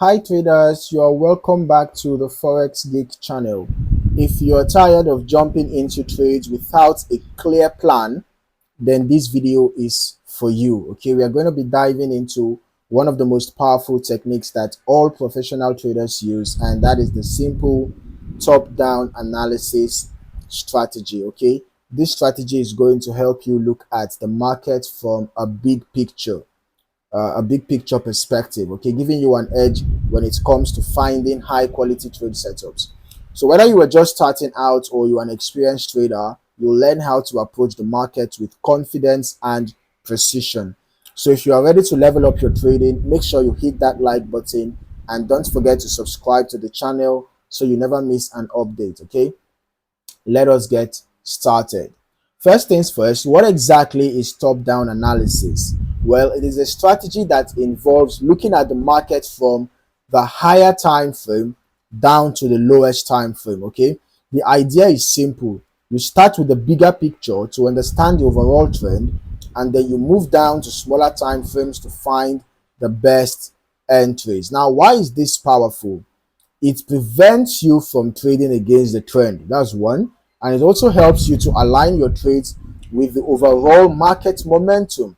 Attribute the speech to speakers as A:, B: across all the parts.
A: Hi traders, you are welcome back to the Forex Geek channel. If you're tired of jumping into trades without a clear plan, then this video is for you. Okay, we are going to be diving into one of the most powerful techniques that all professional traders use, and that is the simple top-down analysis strategy. Okay, this strategy is going to help you look at the market from a big picture perspective, okay, giving you an edge when it comes to finding high quality trade setups. So whether you are just starting out or you are an experienced trader, you'll learn how to approach the market with confidence and precision. So if you are ready to level up your trading, make sure you hit that like button and don't forget to subscribe to the channel so you never miss an update. Okay, let us get started. First things first, what exactly is top-down analysis? Well, it is a strategy that involves looking at the market from the higher time frame down to the lowest time frame. Okay, the idea is simple. You start with the bigger picture to understand the overall trend, and then you move down to smaller time frames to find the best entries. Now, why is this powerful? It prevents you from trading against the trend. That's one. And it also helps you to align your trades with the overall market momentum.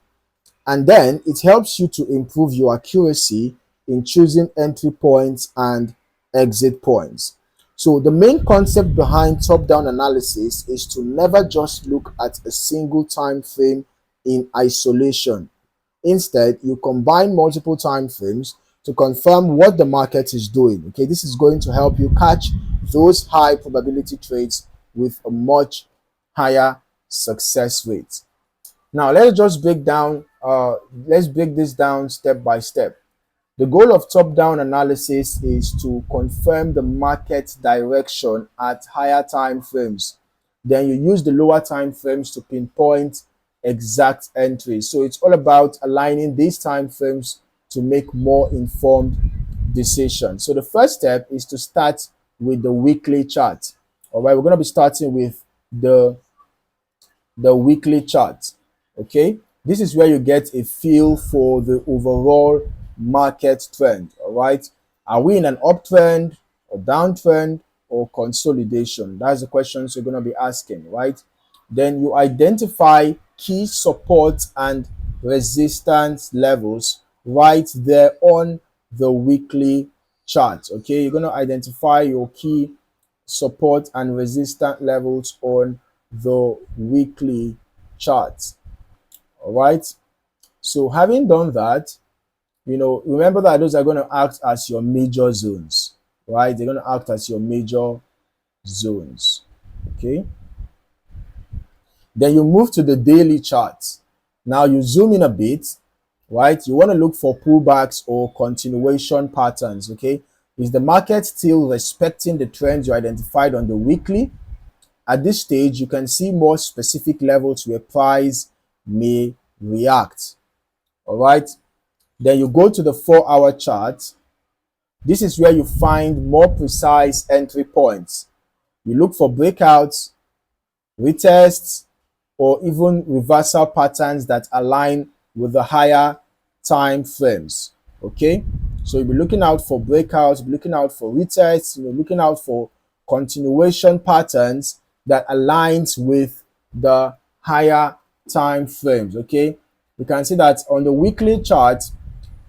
A: And then it helps you to improve your accuracy in choosing entry points and exit points. So the main concept behind top-down analysis is to never just look at a single time frame in isolation. Instead, you combine multiple time frames to confirm what the market is doing. Okay, this is going to help you catch those high probability trades with a much higher success rate. Now let's break this down step by step. The goal of top-down analysis is to confirm the market direction at higher time frames. Then you use the lower time frames to pinpoint exact entries. So it's all about aligning these time frames to make more informed decisions. So the first step is to start with the weekly chart. All right, we're going to be starting with the weekly chart. Okay, this is where you get a feel for the overall market trend. All right, are we in an uptrend or downtrend or consolidation? That's the questions you're going to be asking, right? Then you identify key support and resistance levels right there on the weekly chart. Okay, you're going to identify your key support and resistance levels on the weekly chart. All right, so having done that, remember that those are going to act as your major zones, right? They're going to act as your major zones. Okay, then you move to the daily chart. Now you zoom in a bit, right? You want to look for pullbacks or continuation patterns. Okay, is the market still respecting the trends you identified on the weekly? At this stage, you can see more specific levels where price may react. All right, then you go to the 4-hour chart. This is where you find more precise entry points. You look for breakouts, retests, or even reversal patterns that align with the higher time frames. Okay, so you'll be looking out for breakouts, looking out for retests, looking out for continuation patterns that aligns with the higher time frames. Okay, you can see that on the weekly chart,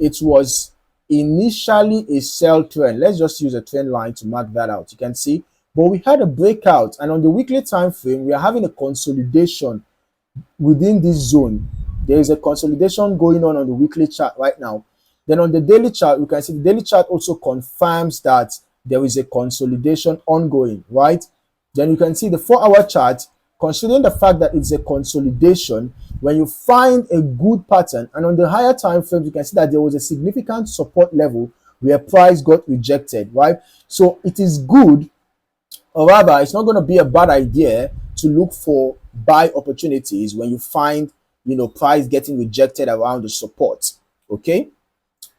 A: it was initially a sell trend. Let's just use a trend line to mark that out. You can see, but we had a breakout, and on the weekly time frame, we are having a consolidation within this zone. There is a consolidation going on the weekly chart right now. Then on the daily chart, we can see the daily chart also confirms that there is a consolidation ongoing, right? Then you can see the 4-hour chart, considering the fact that it's a consolidation, when you find a good pattern, and on the higher time frames, you can see that there was a significant support level where price got rejected, right? So it is good, or rather, it's not going to be a bad idea to look for buy opportunities when you find, price getting rejected around the support. Okay,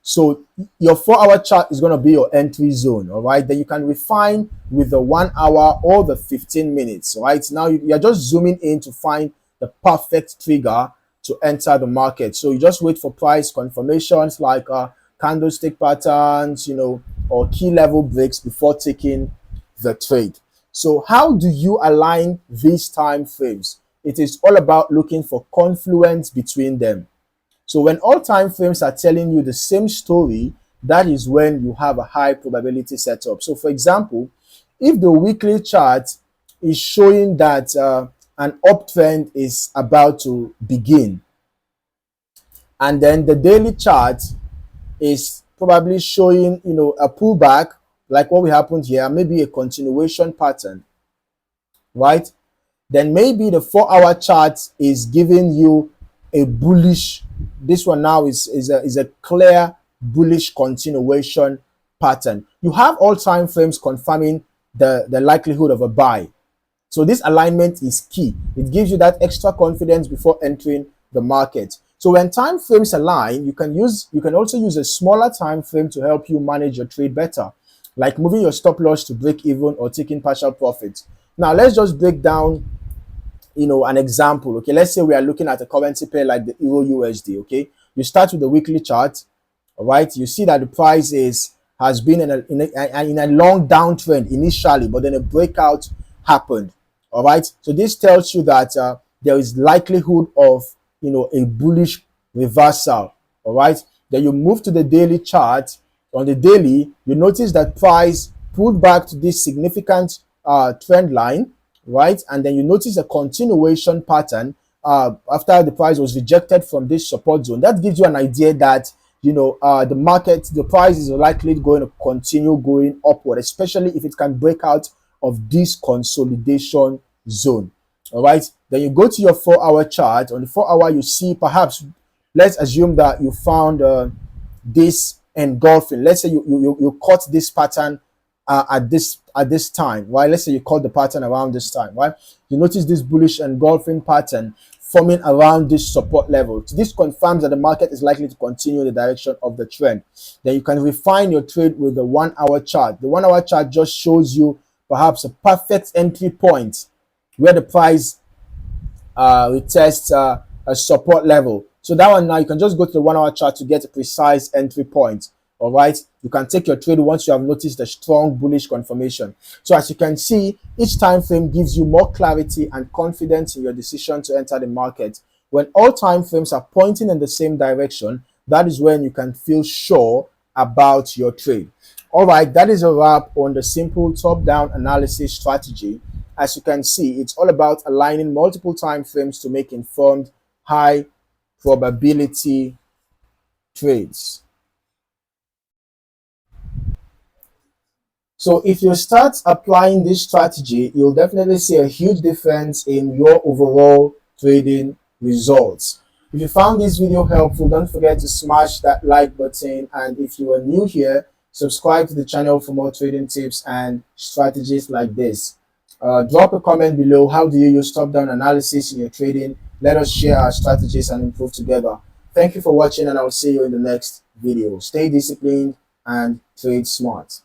A: so your 4-hour chart is going to be your entry zone. All right, then you can refine with the 1 hour or the 15 minutes. All right, now you're just zooming in to find the perfect trigger to enter the market. So you just wait for price confirmations like candlestick patterns, or key level breaks before taking the trade. So how do you align these time frames? It is all about looking for confluence between them. So when all time frames are telling you the same story, that is when you have a high probability setup. So for example, if the weekly chart is showing that an uptrend is about to begin, and then the daily chart is probably showing, a pullback like what we happened here, maybe a continuation pattern, right? Then maybe the 4-hour chart is giving you a bullish. This one now is a clear bullish continuation pattern. You have all time frames confirming the likelihood of a buy. So this alignment is key. It gives you that extra confidence before entering the market. So when time frames align, you can also use a smaller time frame to help you manage your trade better, like moving your stop loss to break even or taking partial profits. Now let's just break down an example. Okay, let's say we are looking at a currency pair like the Euro USD. Okay, you start with the weekly chart. All right, you see that the price has been in a long downtrend initially, but then a breakout happened. All right, so this tells you that there is likelihood of a bullish reversal. All right, then you move to the daily chart. On the daily, you notice that price pulled back to this significant trend line, right? And then you notice a continuation pattern after the price was rejected from this support zone. That gives you an idea that the price is likely going to continue going upward, especially if it can break out of this consolidation zone. All right, then you go to your 4-hour chart. On the 4-hour, you see, perhaps let's assume that you found this engulfing. Let's say you caught this pattern at this time, right? Let's say you caught the pattern around this time, right? You notice this bullish engulfing pattern forming around this support level. So this confirms that the market is likely to continue in the direction of the trend. Then you can refine your trade with the 1-hour chart. The 1-hour chart just shows you perhaps a perfect entry point where the price retests a support level. So that one, now you can just go to the 1-hour chart to get a precise entry point. All right, you can take your trade once you have noticed a strong bullish confirmation. So as you can see, each time frame gives you more clarity and confidence in your decision to enter the market. When all time frames are pointing in the same direction, that is when you can feel sure about your trade. All right, that is a wrap on the simple top-down analysis strategy. As you can see, it's all about aligning multiple time frames to make informed, high probability trades. So if you start applying this strategy, you'll definitely see a huge difference in your overall trading results. If you found this video helpful, don't forget to smash that like button. And if you are new here, subscribe to the channel for more trading tips and strategies like this. Drop a comment below. How do you use top-down analysis in your trading? Let us share our strategies and improve together. Thank you for watching, and I'll see you in the next video. Stay disciplined and trade smart.